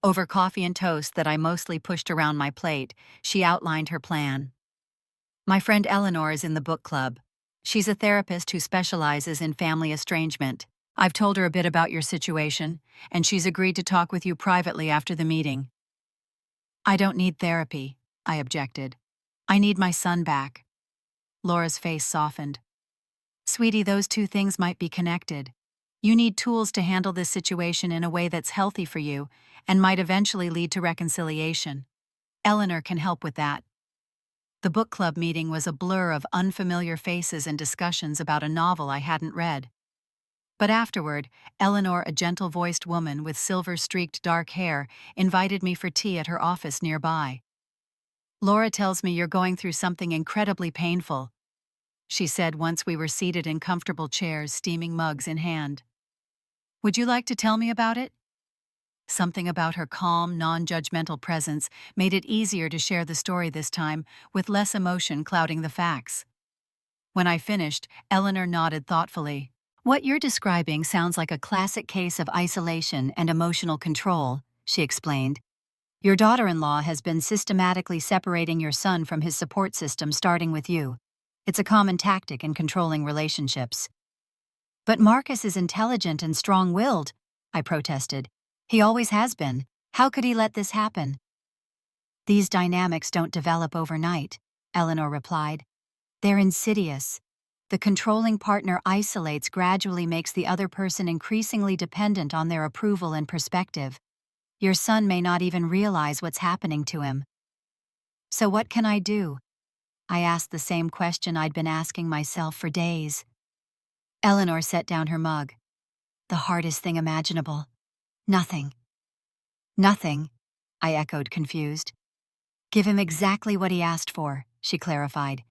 [SPEAKER 1] Over coffee and toast that I mostly pushed around my plate, she outlined her plan. "My friend Eleanor is in the book club. She's a therapist who specializes in family estrangement. I've told her a bit about your situation, and she's agreed to talk with you privately after the meeting." "I don't need therapy," I objected. "I need my son back." Laura's face softened. "Sweetie, those two things might be connected. You need tools to handle this situation in a way that's healthy for you and might eventually lead to reconciliation. Eleanor can help with that." The book club meeting was a blur of unfamiliar faces and discussions about a novel I hadn't read. But afterward, Eleanor, a gentle-voiced woman with silver-streaked dark hair, invited me for tea at her office nearby. "Laura tells me you're going through something incredibly painful," she said once we were seated in comfortable chairs, steaming mugs in hand. "Would you like to tell me about it?" Something about her calm, non-judgmental presence made it easier to share the story this time, with less emotion clouding the facts. When I finished, Eleanor nodded thoughtfully. "What you're describing sounds like a classic case of isolation and emotional control," she explained. "Your daughter-in-law has been systematically separating your son from his support system, starting with you. It's a common tactic in controlling relationships." "But Marcus is intelligent and strong-willed," I protested. "He always has been. How could he let this happen?" "These dynamics don't develop overnight," Eleanor replied. "They're insidious. The controlling partner isolates, gradually makes the other person increasingly dependent on their approval and perspective. Your son may not even realize what's happening to him." "So what can I do?" I asked the same question I'd been asking myself for days. Eleanor set down her mug. "The hardest thing imaginable. Nothing." "Nothing?" I echoed, confused. "Give him exactly what he asked for," she clarified.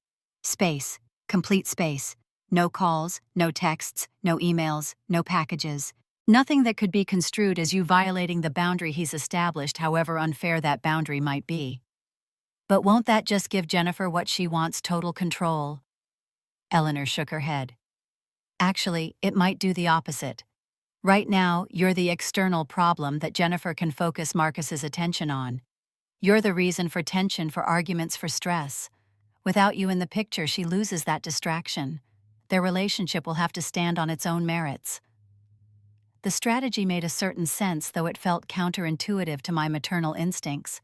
[SPEAKER 1] "Space, complete space. No calls, no texts, no emails, no packages. Nothing that could be construed as you violating the boundary he's established, however unfair that boundary might be." "But won't that just give Jennifer what she wants, total control?" Eleanor shook her head. Actually, it might do the opposite. Right now, you're the external problem that Jennifer can focus Marcus's attention on. You're the reason for tension, for arguments, for stress. Without you in the picture, she loses that distraction. Their relationship will have to stand on its own merits. The strategy made a certain sense, though it felt counterintuitive to my maternal instincts.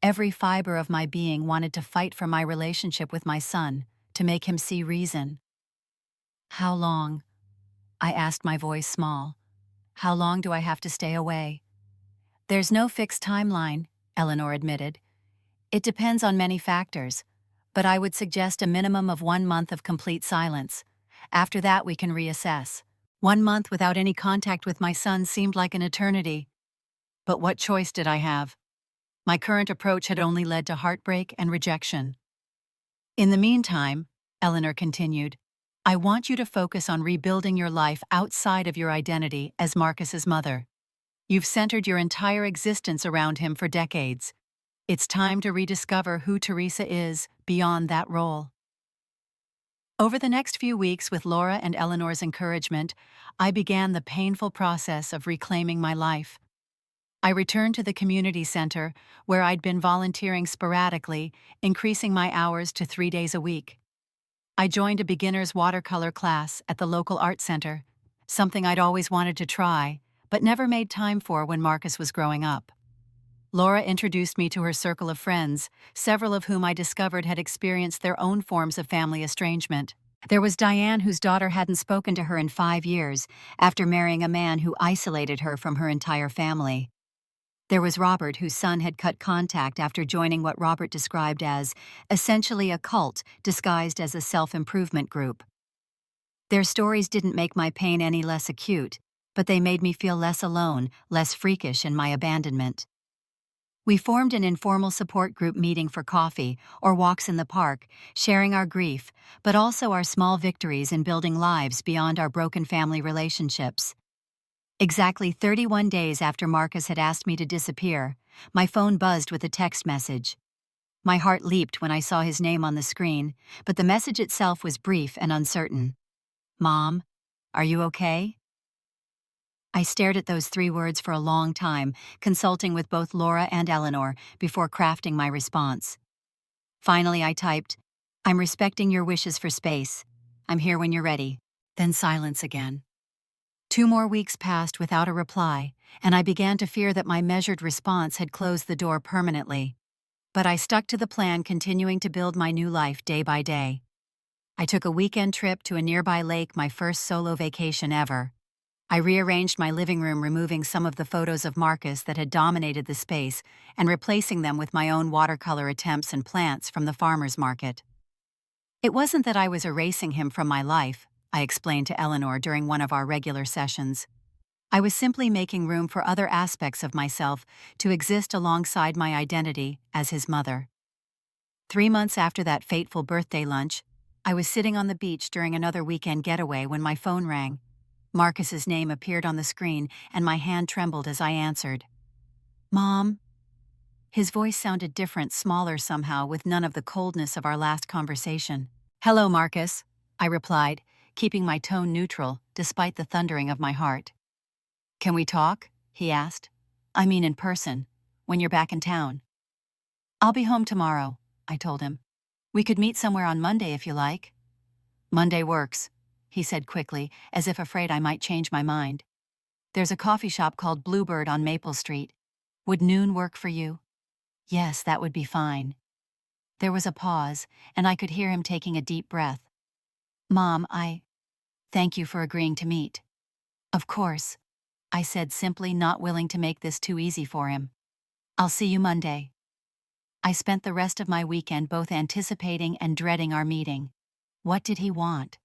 [SPEAKER 1] Every fiber of my being wanted to fight for my relationship with my son, to make him see reason. How long? I asked, my voice small. How long do I have to stay away? There's no fixed timeline, Eleanor admitted. It depends on many factors, but I would suggest a minimum of 1 month of complete silence. After that, we can reassess. 1 month without any contact with my son seemed like an eternity. But what choice did I have? My current approach had only led to heartbreak and rejection. In the meantime, Eleanor continued, I want you to focus on rebuilding your life outside of your identity as Marcus's mother. You've centered your entire existence around him for decades. It's time to rediscover who Teresa is beyond that role. Over the next few weeks, with Laura and Eleanor's encouragement, I began the painful process of reclaiming my life. I returned to the community center, where I'd been volunteering sporadically, increasing my hours to 3 days a week. I joined a beginner's watercolor class at the local art center, something I'd always wanted to try, but never made time for when Marcus was growing up. Laura introduced me to her circle of friends, several of whom I discovered had experienced their own forms of family estrangement. There was Diane, whose daughter hadn't spoken to her in 5 years, after marrying a man who isolated her from her entire family. There was Robert, whose son had cut contact after joining what Robert described as essentially a cult disguised as a self-improvement group. Their stories didn't make my pain any less acute, but they made me feel less alone, less freakish in my abandonment. We formed an informal support group, meeting for coffee or walks in the park, sharing our grief, but also our small victories in building lives beyond our broken family relationships. Exactly 31 days after Marcus had asked me to disappear, my phone buzzed with a text message. My heart leaped when I saw his name on the screen, but the message itself was brief and uncertain. Mom, are you okay? I stared at those 3 words for a long time, consulting with both Laura and Eleanor before crafting my response. Finally, I typed, I'm respecting your wishes for space. I'm here when you're ready. Then silence again. 2 more weeks passed without a reply, and I began to fear that my measured response had closed the door permanently. But I stuck to the plan, continuing to build my new life day by day. I took a weekend trip to a nearby lake, my first solo vacation ever. I rearranged my living room, removing some of the photos of Marcus that had dominated the space and replacing them with my own watercolor attempts and plants from the farmer's market. It wasn't that I was erasing him from my life, I explained to Eleanor during one of our regular sessions. I was simply making room for other aspects of myself to exist alongside my identity as his mother. 3 months after that fateful birthday lunch, I was sitting on the beach during another weekend getaway when my phone rang. Marcus's name appeared on the screen, and my hand trembled as I answered. Mom? His voice sounded different, smaller somehow, with none of the coldness of our last conversation. Hello, Marcus, I replied, keeping my tone neutral despite the thundering of my heart. Can we talk? He asked. I mean in person, when you're back in town. I'll be home tomorrow, I told him. We could meet somewhere on Monday if you like. Monday works, he said quickly, as if afraid I might change my mind. There's a coffee shop called Bluebird on Maple Street. Would noon work for you? Yes, that would be fine. There was a pause, and I could hear him taking a deep breath. Mom, thank you for agreeing to meet. Of course, I said, simply, not willing to make this too easy for him. I'll see you Monday. I spent the rest of my weekend both anticipating and dreading our meeting. What did he want?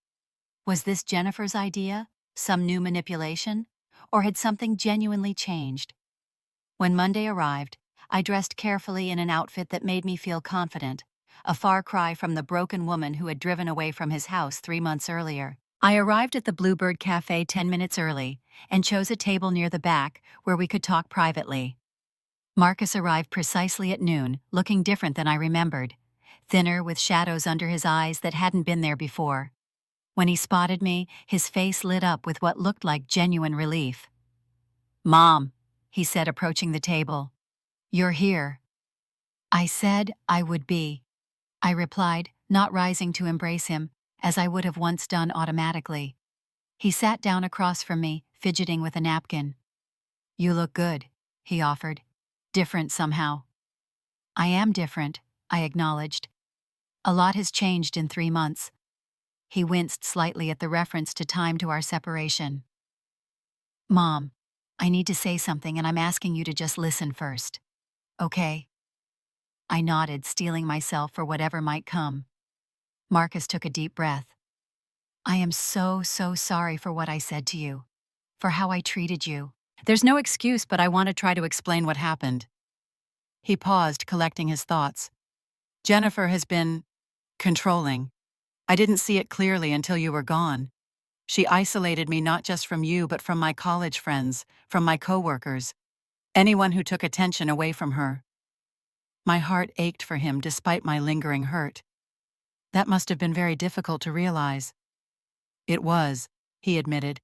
[SPEAKER 1] Was this Jennifer's idea, some new manipulation, or had something genuinely changed? When Monday arrived, I dressed carefully in an outfit that made me feel confident, a far cry from the broken woman who had driven away from his house 3 months earlier. I arrived at the Bluebird Cafe 10 minutes early and chose a table near the back where we could talk privately. Marcus arrived precisely at noon, looking different than I remembered, thinner, with shadows under his eyes that hadn't been there before. When he spotted me, his face lit up with what looked like genuine relief. "Mom," he said, approaching the table. "You're here." "I said I would be," I replied, not rising to embrace him, as I would have once done automatically. He sat down across from me, fidgeting with a napkin. "You look good," he offered. "Different somehow." "I am different," I acknowledged. "A lot has changed in 3 months." He winced slightly at the reference to time to our separation. "Mom, I need to say something and I'm asking you to just listen first. Okay?" I nodded, steeling myself for whatever might come. Marcus took a deep breath. "I am so sorry for what I said to you. For how I treated you." "There's no excuse, but I want to try to explain what happened." He paused, collecting his thoughts. "Jennifer has been controlling. I didn't see it clearly until you were gone. She isolated me not just from you but from my college friends, from my coworkers, anyone who took attention away from her." My heart ached for him despite my lingering hurt. That must have been very difficult to realize. "It was," he admitted.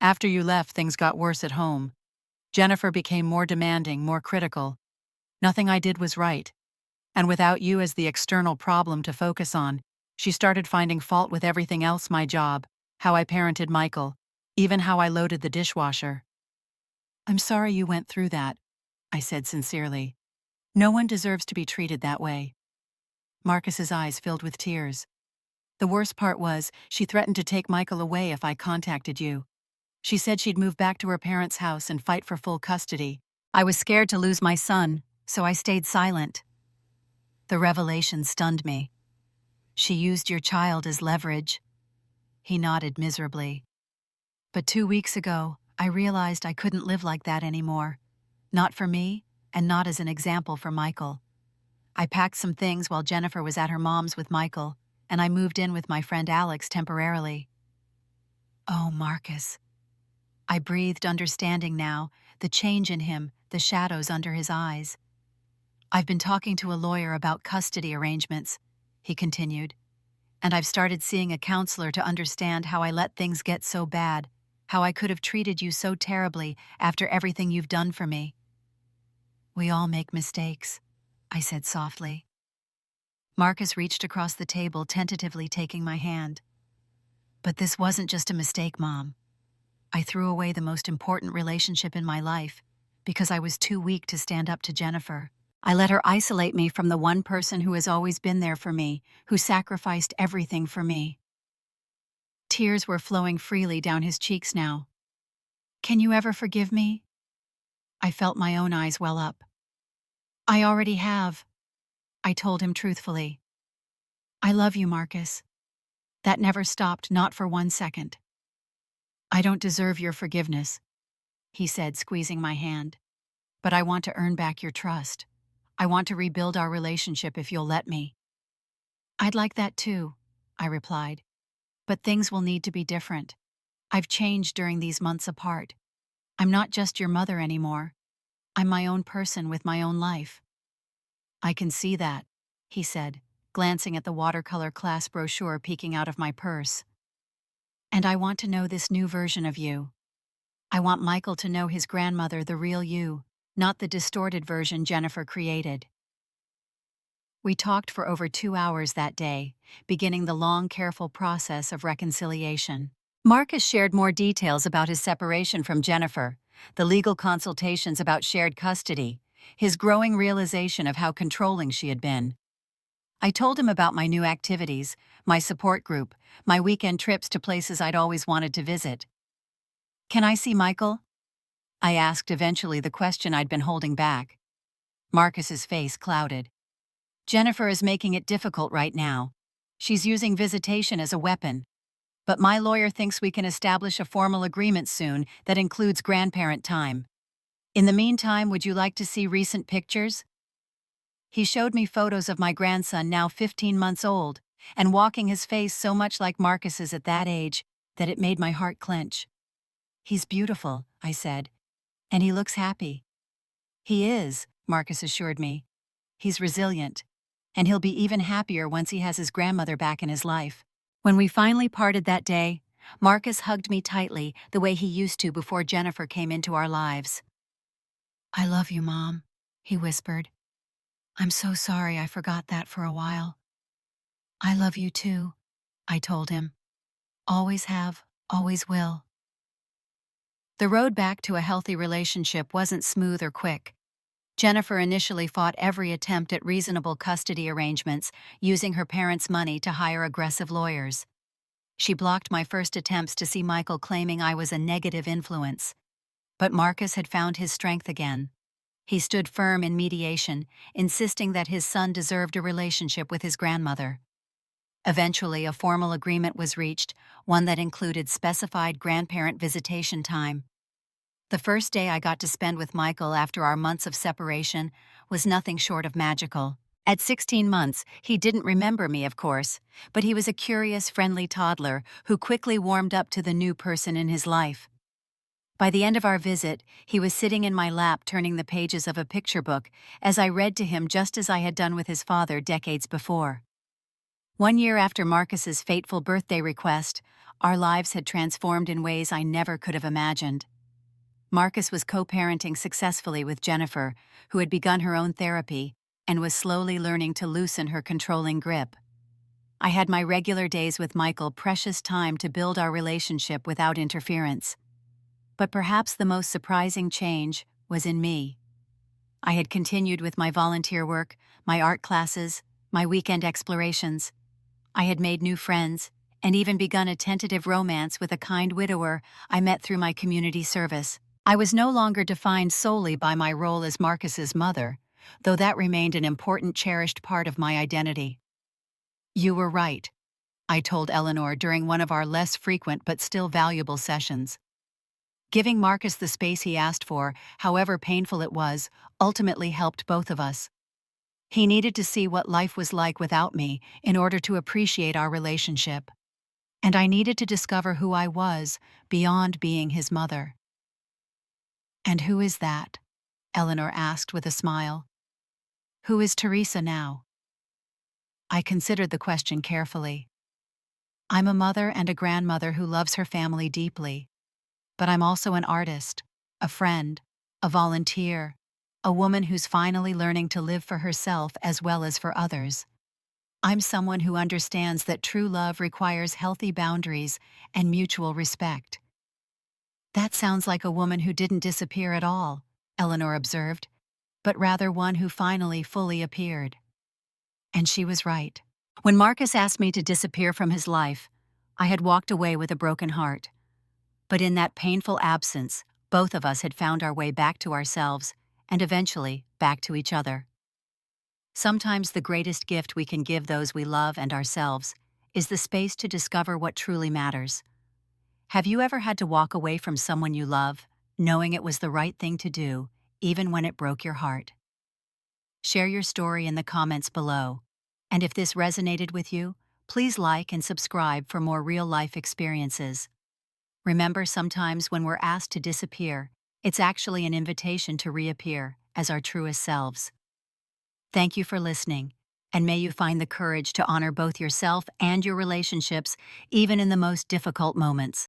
[SPEAKER 1] "After you left, things got worse at home. Jennifer became more demanding, more critical. Nothing I did was right. And without you as the external problem to focus on, she started finding fault with everything else: my job, how I parented Michael, even how I loaded the dishwasher." "I'm sorry you went through that," I said sincerely. "No one deserves to be treated that way." Marcus's eyes filled with tears. "The worst part was, she threatened to take Michael away if I contacted you. She said she'd move back to her parents' house and fight for full custody. I was scared to lose my son, so I stayed silent." The revelation stunned me. "She used your child as leverage." He nodded miserably. "But 2 weeks ago, I realized I couldn't live like that anymore. Not for me, and not as an example for Michael. I packed some things while Jennifer was at her mom's with Michael, and I moved in with my friend Alex temporarily." "Oh, Marcus." I breathed, understanding now, the change in him, the shadows under his eyes. "I've been talking to a lawyer about custody arrangements," he continued, "and I've started seeing a counselor to understand how I let things get so bad, how I could have treated you so terribly after everything you've done for me." "We all make mistakes," I said softly. Marcus reached across the table, tentatively taking my hand. "But this wasn't just a mistake, Mom. I threw away the most important relationship in my life because I was too weak to stand up to Jennifer. I let her isolate me from the one person who has always been there for me, who sacrificed everything for me." Tears were flowing freely down his cheeks now. "Can you ever forgive me?" I felt my own eyes well up. "I already have," I told him truthfully. "I love you, Marcus. That never stopped, not for 1 second." "I don't deserve your forgiveness," he said, squeezing my hand. "But I want to earn back your trust. I want to rebuild our relationship if you'll let me." "I'd like that too," I replied. "But things will need to be different. I've changed during these months apart. I'm not just your mother anymore. I'm my own person with my own life." "I can see that," he said, glancing at the watercolor class brochure peeking out of my purse. "And I want to know this new version of you. I want Michael to know his grandmother, the real you, not the distorted version Jennifer created." We talked for over 2 hours that day, beginning the long, careful process of reconciliation. Marcus shared more details about his separation from Jennifer, the legal consultations about shared custody, his growing realization of how controlling she had been. I told him about my new activities, my support group, my weekend trips to places I'd always wanted to visit. "Can I see Michael?" I asked, eventually, the question I'd been holding back. Marcus's face clouded. "Jennifer is making it difficult right now. She's using visitation as a weapon. But my lawyer thinks we can establish a formal agreement soon that includes grandparent time. In the meantime, would you like to see recent pictures?" He showed me photos of my grandson, now 15 months old, and walking, his face so much like Marcus's at that age that it made my heart clench. "He's beautiful," I said, "and he looks happy." "He is," Marcus assured me. "He's resilient, and he'll be even happier once he has his grandmother back in his life." When we finally parted that day, Marcus hugged me tightly the way he used to before Jennifer came into our lives. "I love you, Mom," he whispered. "I'm so sorry I forgot that for a while." "I love you too," I told him. "Always have, always will." The road back to a healthy relationship wasn't smooth or quick. Jennifer initially fought every attempt at reasonable custody arrangements, using her parents' money to hire aggressive lawyers. She blocked my first attempts to see Michael, claiming I was a negative influence. But Marcus had found his strength again. He stood firm in mediation, insisting that his son deserved a relationship with his grandmother. Eventually, a formal agreement was reached, one that included specified grandparent visitation time. The first day I got to spend with Michael after our months of separation was nothing short of magical. At 16 months, he didn't remember me, of course, but he was a curious, friendly toddler who quickly warmed up to the new person in his life. By the end of our visit, he was sitting in my lap turning the pages of a picture book as I read to him, just as I had done with his father decades before. 1 year after Marcus's fateful birthday request, our lives had transformed in ways I never could have imagined. Marcus was co-parenting successfully with Jennifer, who had begun her own therapy and was slowly learning to loosen her controlling grip. I had my regular days with Michael, precious time to build our relationship without interference. But perhaps the most surprising change was in me. I had continued with my volunteer work, my art classes, my weekend explorations. I had made new friends, and even begun a tentative romance with a kind widower I met through my community service. I was no longer defined solely by my role as Marcus's mother, though that remained an important, cherished part of my identity. "You were right," I told Eleanor during one of our less frequent but still valuable sessions. Giving Marcus the space he asked for, however painful it was, ultimately helped both of us. He needed to see what life was like without me in order to appreciate our relationship. And I needed to discover who I was beyond being his mother. "And who is that?" Eleanor asked with a smile. "Who is Teresa now?" I considered the question carefully. I'm a mother and a grandmother who loves her family deeply. But I'm also an artist, a friend, a volunteer, a woman who's finally learning to live for herself as well as for others. I'm someone who understands that true love requires healthy boundaries and mutual respect. "That sounds like a woman who didn't disappear at all," Eleanor observed, "but rather one who finally fully appeared." And she was right. When Marcus asked me to disappear from his life, I had walked away with a broken heart. But in that painful absence, both of us had found our way back to ourselves and eventually back to each other. Sometimes the greatest gift we can give those we love and ourselves is the space to discover what truly matters. Have you ever had to walk away from someone you love, knowing it was the right thing to do, even when it broke your heart? Share your story in the comments below. And if this resonated with you, please like and subscribe for more real-life experiences. Remember, sometimes when we're asked to disappear, it's actually an invitation to reappear as our truest selves. Thank you for listening, and may you find the courage to honor both yourself and your relationships, even in the most difficult moments.